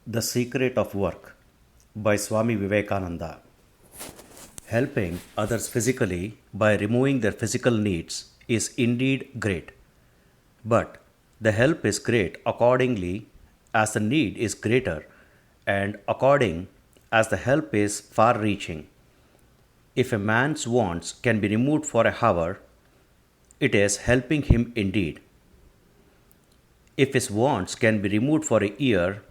The Secret of Work by Swami Vivekananda. Helping others physically by removing their physical needs is indeed great. But the help is great accordingly as the need is greater and according as the help is far reaching. If a man's wants can be removed for a hour, it is helping him indeed. If his wants can be removed for a year,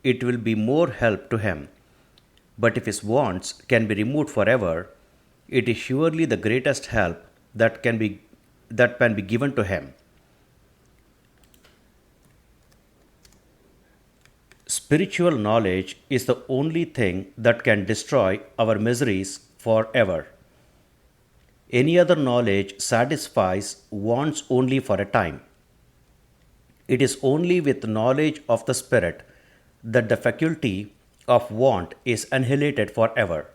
it will be more help to him. But if his wants can be removed forever, it is surely the greatest help that can be given to him. Spiritual knowledge is the only thing that can destroy our miseries forever. Any other knowledge satisfies wants only for a time. It is only with knowledge of the Spirit that the faculty of want is annihilated forever.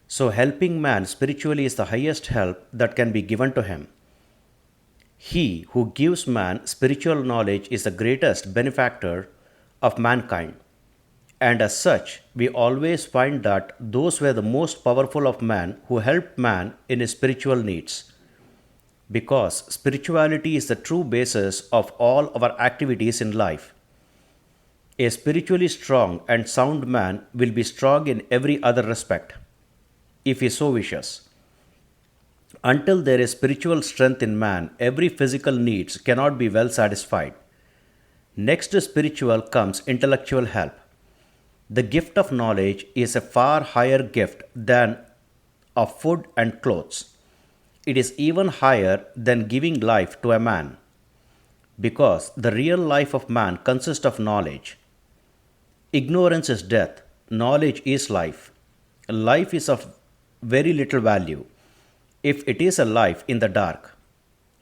So, helping man spiritually is the highest help that can be given to him. He who gives man spiritual knowledge is the greatest benefactor of mankind. And as such, we always find that those were the most powerful of men who helped man in his spiritual needs. Because spirituality is the true basis of all our activities in life. A spiritually strong and sound man will be strong in every other respect, if he so wishes. Until there is spiritual strength in man, every physical needs cannot be well satisfied. Next to spiritual comes intellectual help. The gift of knowledge is a far higher gift than of food and clothes. It is even higher than giving life to a man, because the real life of man consists of knowledge. Ignorance is death, knowledge is life. Life is of very little value if it is a life in the dark,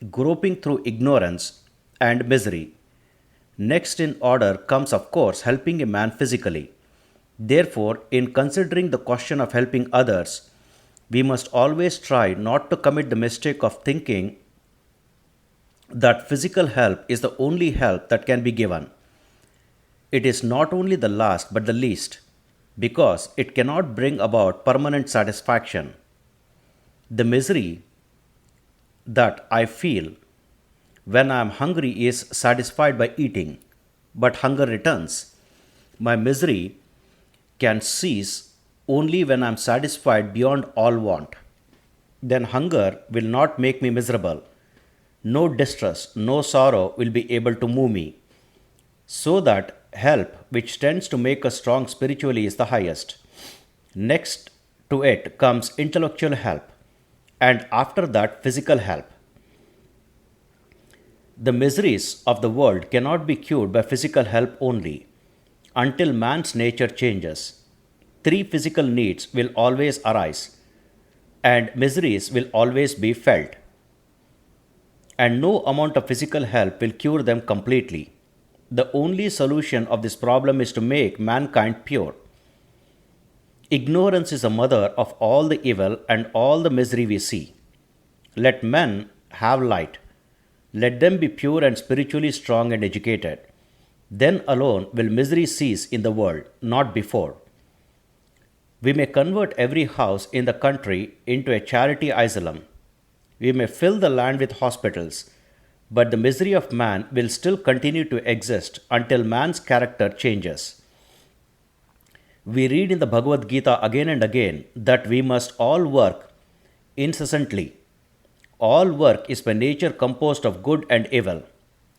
groping through ignorance and misery. Next in order comes, of course, helping a man physically. Therefore, in considering the question of helping others, we must always try not to commit the mistake of thinking that physical help is the only help that can be given. It is not only the last but the least, because it cannot bring about permanent satisfaction. The misery that I feel when I am hungry is satisfied by eating, but hunger returns. My misery can cease only when I am satisfied beyond all want. Then hunger will not make me miserable. No distress, no sorrow will be able to move me. So that help, which tends to make us strong spiritually, is the highest. Next to it comes intellectual help, and after that, physical help. The miseries of the world cannot be cured by physical help only until man's nature changes. Three physical needs will always arise, and miseries will always be felt. And no amount of physical help will cure them completely. The only solution of this problem is to make mankind pure. Ignorance is the mother of all the evil and all the misery we see. Let men have light. Let them be pure and spiritually strong and educated. Then alone will misery cease in the world, not before. We may convert every house in the country into a charity asylum. We may fill the land with hospitals, but the misery of man will still continue to exist until man's character changes. We read in the Bhagavad Gita again and again that we must all work incessantly. All work is by nature composed of good and evil.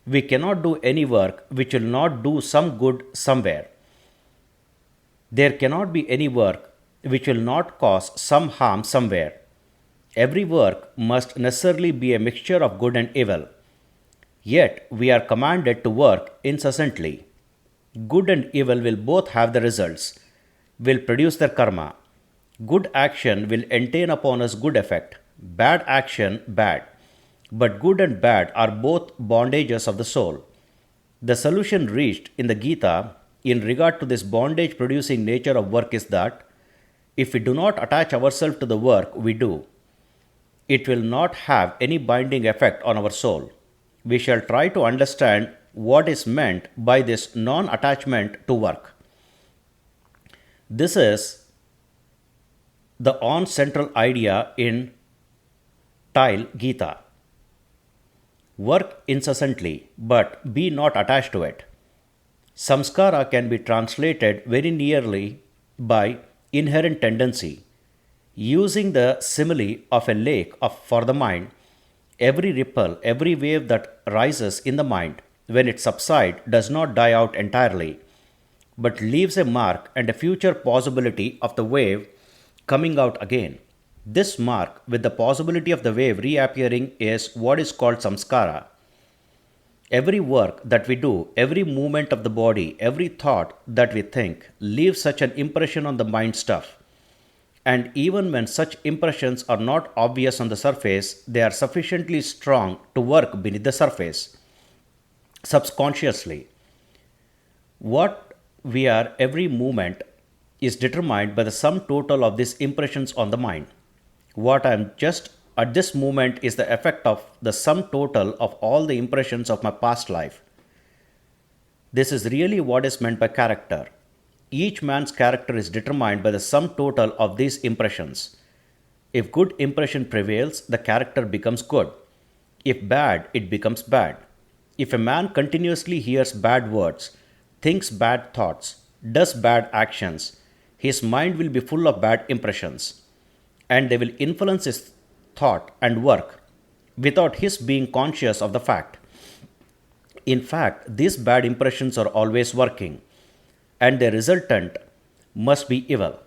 We cannot do any work which will not do some good somewhere. There cannot be any work which will not cause some harm somewhere. Every work must necessarily be a mixture of good and evil. Yet we are commanded to work incessantly. Good and evil will both have the results, will produce their karma. Good action will entail upon us good effect, bad action bad. But good and bad are both bondages of the soul. The solution reached in the Gita in regard to this bondage producing nature of work is that if we do not attach ourselves to the work we do, it will not have any binding effect on our soul. We shall try to understand what is meant by this non attachment to work. This is the on central idea in Tile Gita. Work incessantly, but be not attached to it. Samskara can be translated very nearly by inherent tendency. Using the simile of a lake for the mind, every ripple, every wave that rises in the mind, when it subsides, does not die out entirely, but leaves a mark and a future possibility of the wave coming out again. This mark, with the possibility of the wave reappearing, is what is called samskara. Every work that we do, every movement of the body, every thought that we think leaves such an impression on the mind stuff. And even when such impressions are not obvious on the surface, they are sufficiently strong to work beneath the surface, subconsciously. What we are every moment is determined by the sum total of these impressions on the mind. What I am just at this moment is the effect of the sum total of all the impressions of my past life. This is really what is meant by character. Each man's character is determined by the sum total of these impressions. If good impression prevails, the character becomes good. If bad, it becomes bad. If a man continuously hears bad words, thinks bad thoughts, does bad actions, his mind will be full of bad impressions, and they will influence his thought and work without his being conscious of the fact. In fact, these bad impressions are always working, and the resultant must be evil.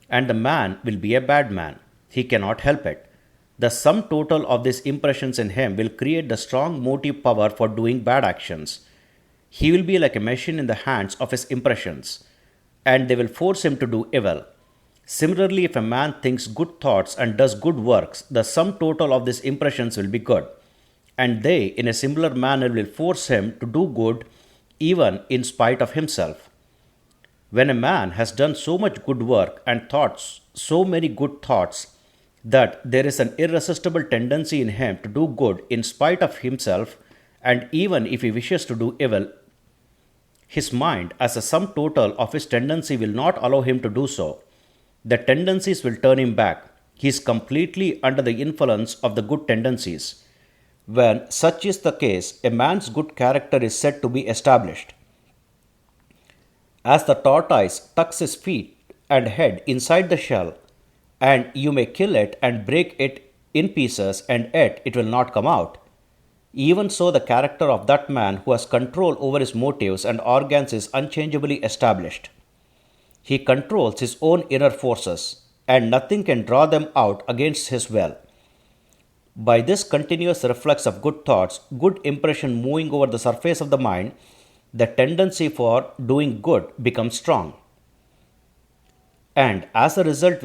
And the man will be a bad man. He cannot help it. The sum total of these impressions in him will create the strong motive power for doing bad actions. He will be like a machine in the hands of his impressions, and they will force him to do evil. Similarly, if a man thinks good thoughts and does good works, the sum total of these impressions will be good, and they, in a similar manner, will force him to do good even in spite of himself. When a man has done so much good work and thoughts so many good thoughts that there is an irresistible tendency in him to do good in spite of himself, and even if he wishes to do evil, his mind, as a sum total of his tendency, will not allow him to do so. The tendencies will turn him back. He is completely under the influence of the good tendencies. When such is the case, a man's good character is said to be established. As the tortoise tucks his feet and head inside the shell, and you may kill it and break it in pieces, and yet it will not come out. Even so, the character of that man who has control over his motives and organs is unchangeably established. He controls his own inner forces, and nothing can draw them out against his will. By this continuous reflex of good thoughts, good impression moving over the surface of the mind, the tendency for doing good becomes strong. And as a result,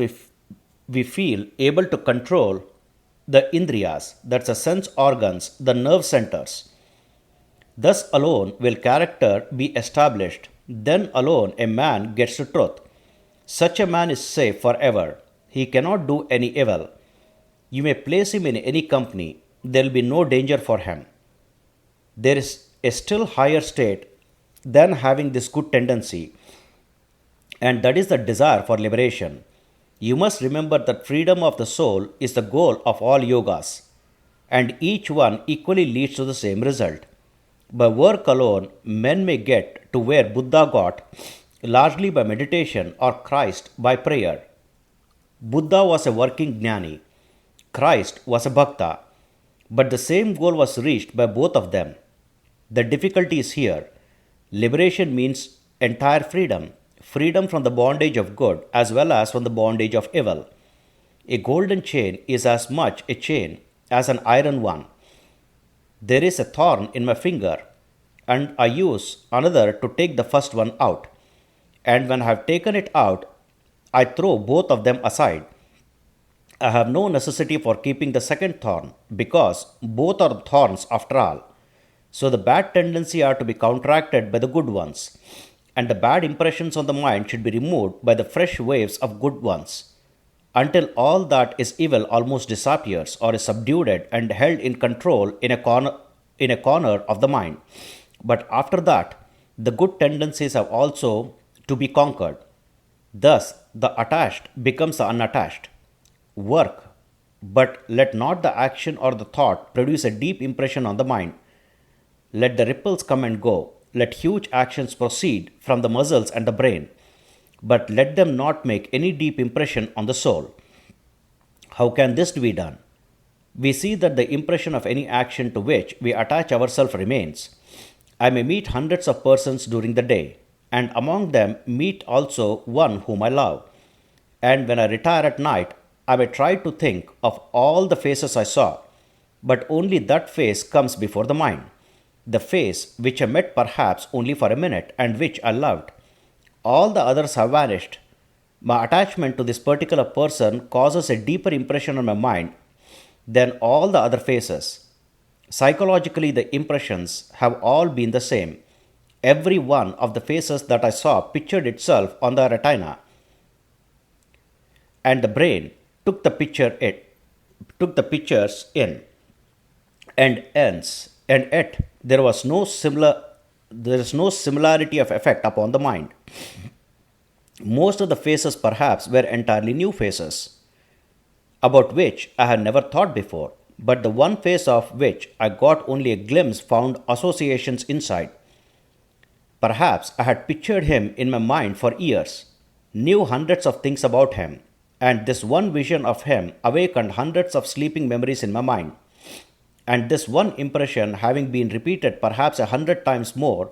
we feel able to control the indriyas, that's the sense organs, the nerve centers. Thus alone will character be established. Then alone a man gets to truth. Such a man is safe forever. He cannot do any evil. You may place him in any company. There will be no danger for him. There is a still higher state than having this good tendency, and that is the desire for liberation. You must remember that freedom of the soul is the goal of all yogas, and each one equally leads to the same result. By work alone, men may get to where Buddha got, largely by meditation, or Christ by prayer. Buddha was a working jnani, Christ was a bhakta, but the same goal was reached by both of them. The difficulty is here. Liberation means entire freedom, freedom from the bondage of good as well as from the bondage of evil. A golden chain is as much a chain as an iron one. There is a thorn in my finger, and I use another to take the first one out. And when I have taken it out, I throw both of them aside. I have no necessity for keeping the second thorn, because both are thorns after all. So the bad tendency are to be counteracted by the good ones, and the bad impressions on the mind should be removed by the fresh waves of good ones, until all that is evil almost disappears or is subdued and held in control in a corner of the mind. But after that, the good tendencies have also to be conquered. Thus, the attached becomes the unattached. Work, but let not the action or the thought produce a deep impression on the mind. Let the ripples come and go. Let huge actions proceed from the muscles and the brain, but let them not make any deep impression on the soul. How can this be done? We see that the impression of any action to which we attach ourselves remains. I may meet hundreds of persons during the day, and among them meet also one whom I love. And when I retire at night, I may try to think of all the faces I saw, but only that face comes before the mind, the face which I met perhaps only for a minute and which I loved. All the others have vanished. My attachment to this particular person causes a deeper impression on my mind than all the other faces. Psychologically, the impressions have all been the same. Every one of the faces that I saw pictured itself on the retina, and the brain took the pictures in, and ends, and yet there is no similarity of effect upon the mind. Most of the faces perhaps were entirely new faces, about which I had never thought before, but the one face of which I got only a glimpse found associations inside. Perhaps I had pictured him in my mind for years, knew hundreds of things about him, and this one vision of him awakened hundreds of sleeping memories in my mind. And this one impression, having been repeated perhaps 100 times more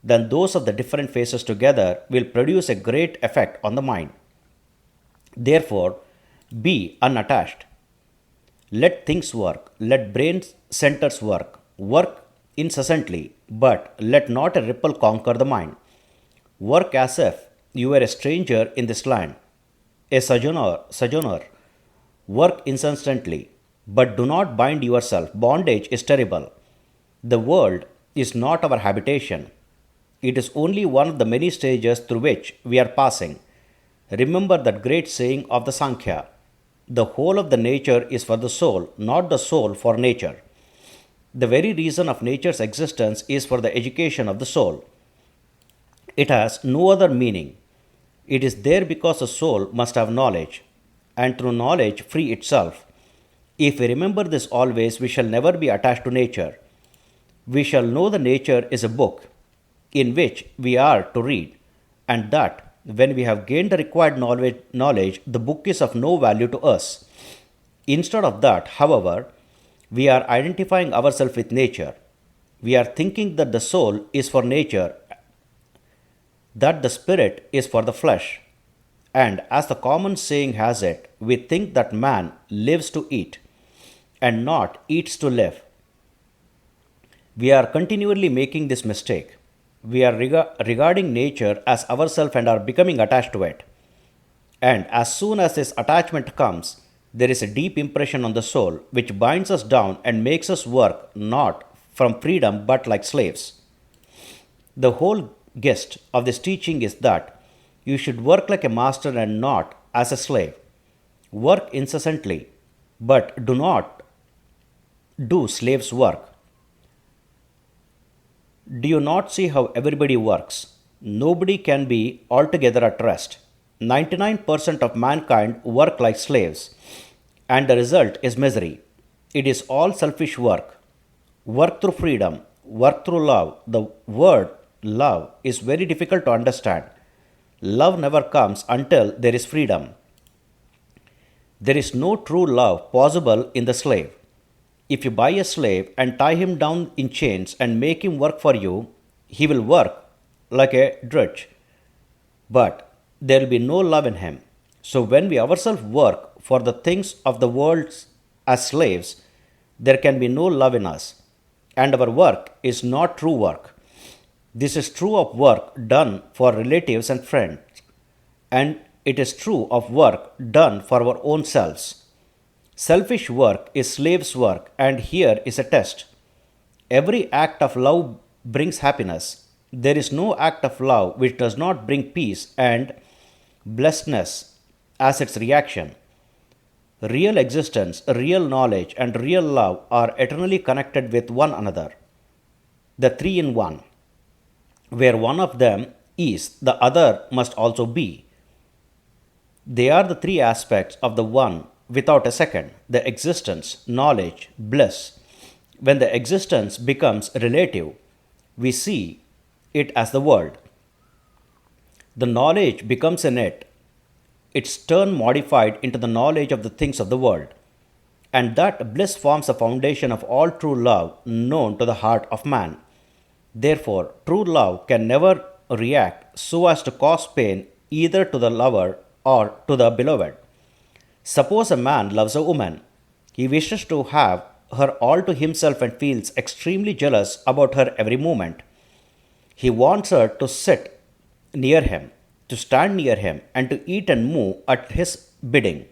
than those of the different faces together, will produce a great effect on the mind. Therefore, be unattached. Let things work, let brain centers work incessantly, but let not a ripple conquer the mind. Work as if you were a stranger in this land, a sojourner. Work incessantly, but do not bind yourself. Bondage is terrible. The world is not our habitation. It is only one of the many stages through which we are passing. Remember that great saying of the Sankhya: the whole of the nature is for the soul, not the soul for nature. The very reason of nature's existence is for the education of the soul. It has no other meaning. It is there because the soul must have knowledge, and through knowledge free itself. If we remember this always, we shall never be attached to nature. We shall know the nature is a book in which we are to read, and that when we have gained the required knowledge, the book is of no value to us. Instead of that, however, we are identifying ourselves with nature. We are thinking that the soul is for nature, that the spirit is for the flesh. And as the common saying has it, we think that man lives to eat and not eats to live. We are continually making this mistake. We are regarding nature as ourself and are becoming attached to it. And as soon as this attachment comes, there is a deep impression on the soul which binds us down and makes us work not from freedom but like slaves. The whole gist of this teaching is that you should work like a master and not as a slave. Work incessantly, but do not do slaves' work. Do you not see how everybody works? Nobody can be altogether at rest. 99% of mankind work like slaves, and the result is misery. It is all selfish work. Work through freedom, work through love. The word love is very difficult to understand. Love never comes until there is freedom. There is no true love possible in the slave. If you buy a slave and tie him down in chains and make him work for you, he will work like a drudge, but there will be no love in him. So when we ourselves work for the things of the world as slaves, there can be no love in us, and our work is not true work. This is true of work done for relatives and friends, and it is true of work done for our own selves. Selfish work is slave's work, and here is a test. Every act of love brings happiness. There is no act of love which does not bring peace and blessedness as its reaction. Real existence, real knowledge, and real love are eternally connected with one another. The three in one. Where one of them is, the other must also be. They are the three aspects of the one without a second: the existence, knowledge, bliss. When the existence becomes relative, we see it as the world. The knowledge becomes in it, its turn modified into the knowledge of the things of the world. And that bliss forms the foundation of all true love known to the heart of man. Therefore, true love can never react so as to cause pain either to the lover or to the beloved. Suppose a man loves a woman. He wishes to have her all to himself and feels extremely jealous about her every moment. He wants her to sit near him, to stand near him, and to eat and move at his bidding.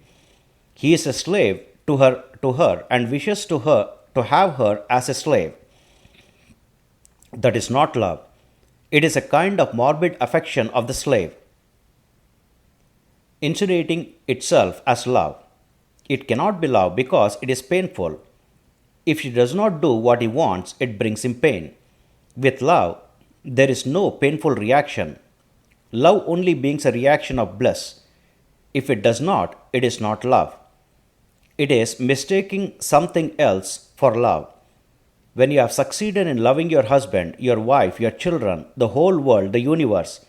He is a slave to her and wishes to have her as a slave. That is not love. It is a kind of morbid affection of the slave, insinuating itself as love. It cannot be love because it is painful. If she does not do what he wants, it brings him pain. With love, there is no painful reaction. Love only beings a reaction of bliss. If it does not, it is not love. It is mistaking something else for love. When you have succeeded in loving your husband, your wife, your children, the whole world, the universe,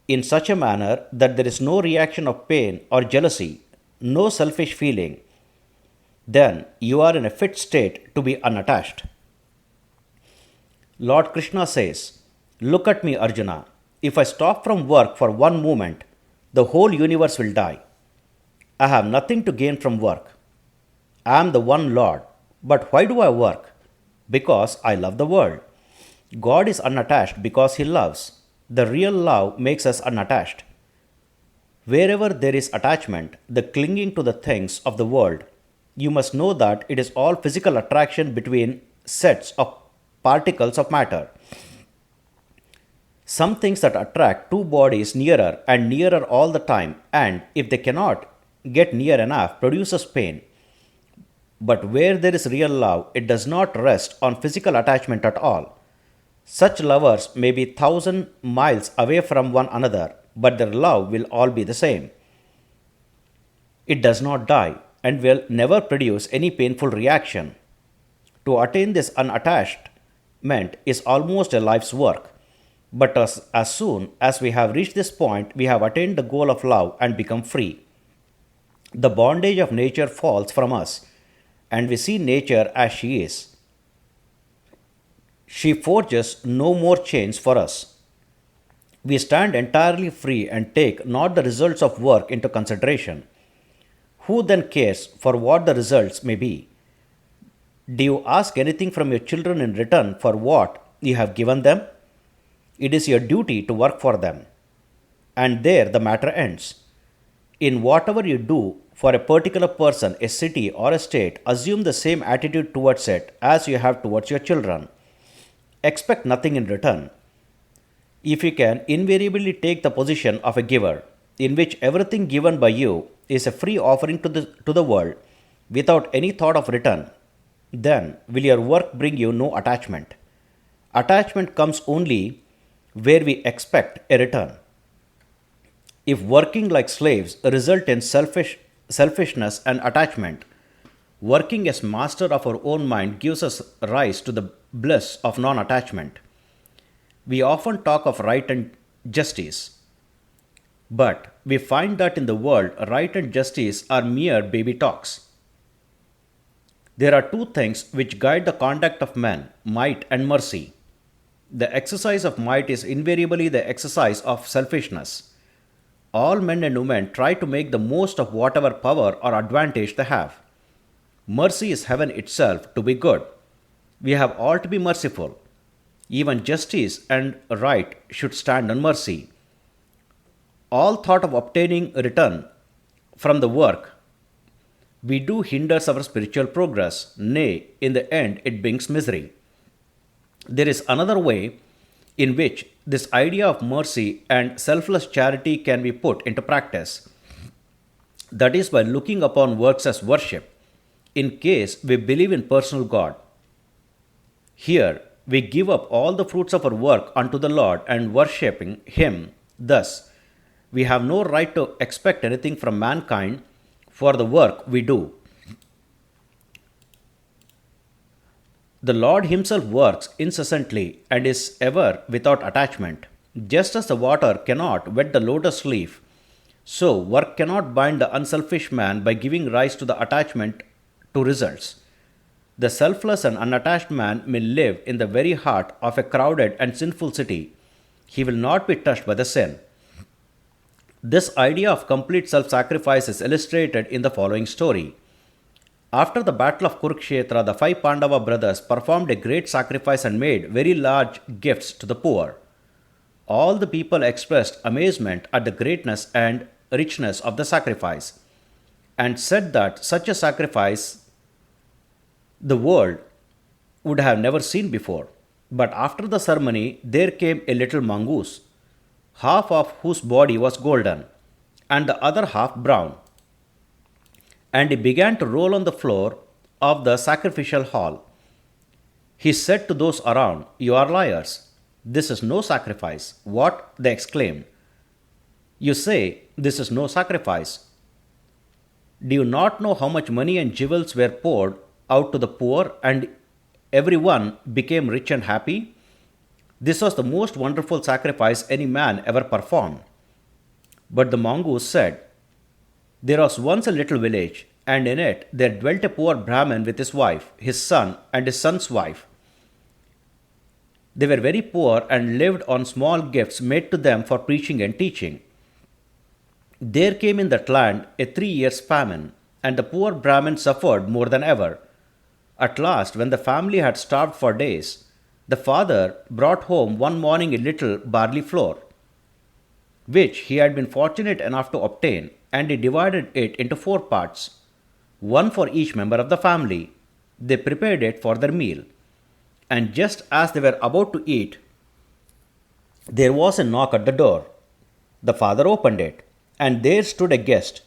in such a manner that there is no reaction of pain or jealousy, no selfish feeling, then you are in a fit state to be unattached. Lord Krishna says, "Look at me, Arjuna. If I stop from work for one moment, the whole universe will die. I have nothing to gain from work. I am the one Lord. But why do I work? Because I love the world." God is unattached because He loves. The real love makes us unattached. Wherever there is attachment, the clinging to the things of the world, you must know that it is all physical attraction between sets of particles of matter. Some things that attract two bodies nearer and nearer all the time, and if they cannot get near enough, produces pain. But where there is real love, it does not rest on physical attachment at all. Such lovers may be 1,000 miles away from one another, but their love will all be the same. It does not die and will never produce any painful reaction. To attain this unattachment is almost a life's work. But as soon as we have reached this point, we have attained the goal of love and become free. The bondage of nature falls from us, and we see nature as she is. She forges no more chains for us. We stand entirely free and take not the results of work into consideration. Who then cares for what the results may be? Do you ask anything from your children in return for what you have given them? It is your duty to work for them. And there the matter ends. In whatever you do for a particular person, a city, or a state, assume the same attitude towards it as you have towards your children. Expect nothing in return. If you can invariably take the position of a giver, in which everything given by you is a free offering to the world without any thought of return, then will your work bring you no attachment. Attachment comes only where we expect a return. If working like slaves result in selfishness and attachment, working as master of our own mind gives us rise to the bliss of non-attachment. We often talk of right and justice, but we find that in the world, right and justice are mere baby talks. There are two things which guide the conduct of men: might and mercy. The exercise of might is invariably the exercise of selfishness. All men and women try to make the most of whatever power or advantage they have. Mercy is heaven itself to be good. We have all to be merciful. Even justice and right should stand on mercy. All thought of obtaining a return from the work we do hinders our spiritual progress. Nay, in the end, it brings misery. There is another way in which this idea of mercy and selfless charity can be put into practice. That is by looking upon works as worship, in case we believe in personal God. Here, we give up all the fruits of our work unto the Lord and worshipping Him. Thus, We have no right to expect anything from mankind for the work we do. The Lord Himself works incessantly and is ever without attachment. Just as the water cannot wet the lotus leaf, so work cannot bind the unselfish man by giving rise to the attachment to results. The selfless and unattached man may live in the very heart of a crowded and sinful city. He will not be touched by the sin. This idea of complete self sacrifice is illustrated in the following story. After the battle of Kurukshetra, the five Pandava brothers performed a great sacrifice and made very large gifts to the poor. All the people expressed amazement at the greatness and richness of the sacrifice and said that such a sacrifice the world would have never seen before. But after the ceremony, there came a little mongoose, half of whose body was golden and the other half brown. And he began to roll on the floor of the sacrificial hall. He said to those around, "You are liars. This is no sacrifice." "What?" they exclaimed. "You say this is no sacrifice. Do you not know how much money and jewels were poured out to the poor and everyone became rich and happy? This was the most wonderful sacrifice any man ever performed." But the mongoose said, "There was once a little village, and in it there dwelt a poor Brahmin with his wife, his son, and his son's wife. They were very poor and lived on small gifts made to them for preaching and teaching. There came in that land a 3 years famine, and the poor Brahmin suffered more than ever. At last, when the family had starved for days, the father brought home one morning a little barley flour, which he had been fortunate enough to obtain, and he divided it into 4 parts, one for each member of the family. They prepared it for their meal. And just as they were about to eat, there was a knock at the door. The father opened it, and there stood a guest.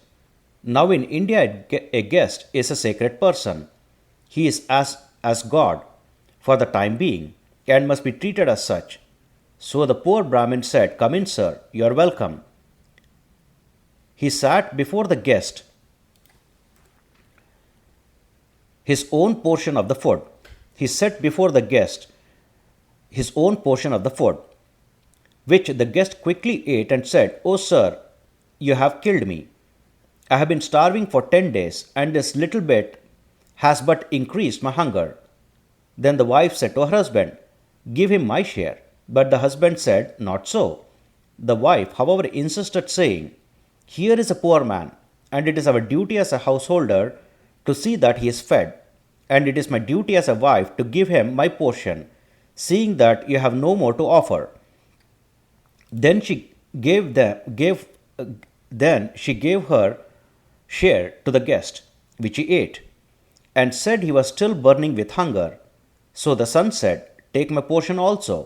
Now in India, a guest is a sacred person. He is as God for the time being, and must be treated as such. So the poor Brahmin said, "Come in, sir, you are welcome." He sat before the guest his own portion of the food. He set before the guest his own portion of the food, which the guest quickly ate and said, "Oh, sir, you have killed me. I have been starving for 10 days, and this little bit has but increased my hunger." Then the wife said to her husband, "Give him my share." But the husband said, "Not so." The wife, however, insisted, saying, "Here is a poor man, and it is our duty as a householder to see that he is fed, and it is my duty as a wife to give him my portion, seeing that you have no more to offer." Then she gave her share to the guest, which he ate, and said he was still burning with hunger. So the son said, "Take my portion also."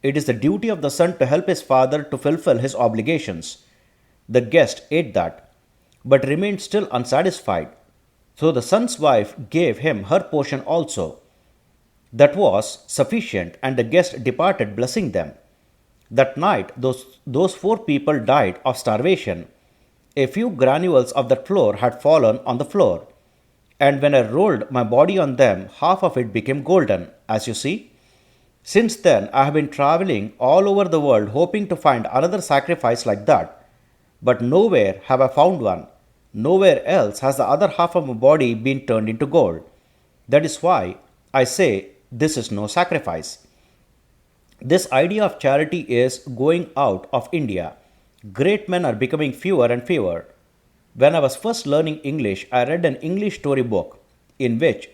It is the duty of the son to help his father to fulfill his obligations. The guest ate that, but remained still unsatisfied. So the son's wife gave him her portion also. That was sufficient, and the guest departed, blessing them. That night, those 4 people died of starvation. A few granules of that flour had fallen on the floor, and when I rolled my body on them, half of it became golden, as you see. Since then, I have been traveling all over the world hoping to find another sacrifice like that, but nowhere have I found one. Nowhere else has the other half of my body been turned into gold. That is why I say this is no sacrifice. This idea of charity is going out of India. Great men are becoming fewer and fewer. When I was first learning English, I read an English story book in which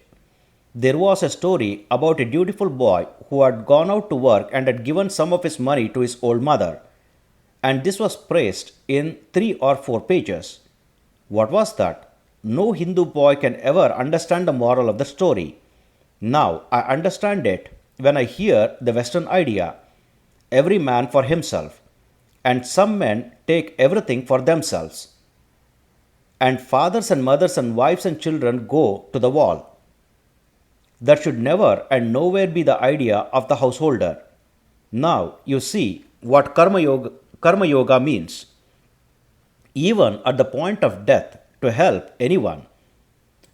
there was a story about a dutiful boy who had gone out to work and had given some of his money to his old mother. And this was praised in 3 or 4 pages. What was that? No Hindu boy can ever understand the moral of the story. Now I understand it when I hear the Western idea, every man for himself, and some men take everything for themselves. And fathers and mothers and wives and children go to the wall. That should never and nowhere be the idea of the householder. Now you see what karma yoga means. even at the point of death, to help anyone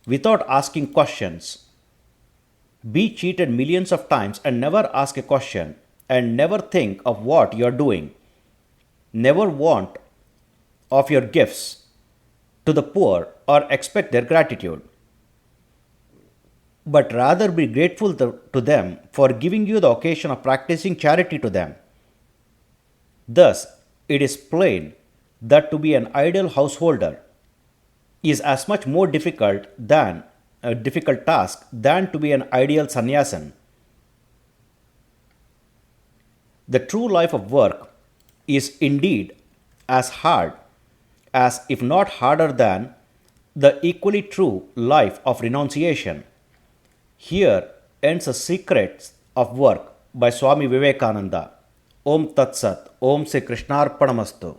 without asking questions. Be cheated millions of times and never ask a question and never think of what you're doing. Never want of your gifts to the poor or expect their gratitude, but rather be grateful to them for giving you the occasion of practicing charity to them. Thus, it is plain that to be an ideal householder is as much more difficult than a difficult task than to be an ideal sannyasin. The true life of work is indeed as hard as, if not harder than, the equally true life of renunciation. Here ends the secrets of work by Swami Vivekananda. Om Tat Sat. Om Sri Krishnarpanamastu.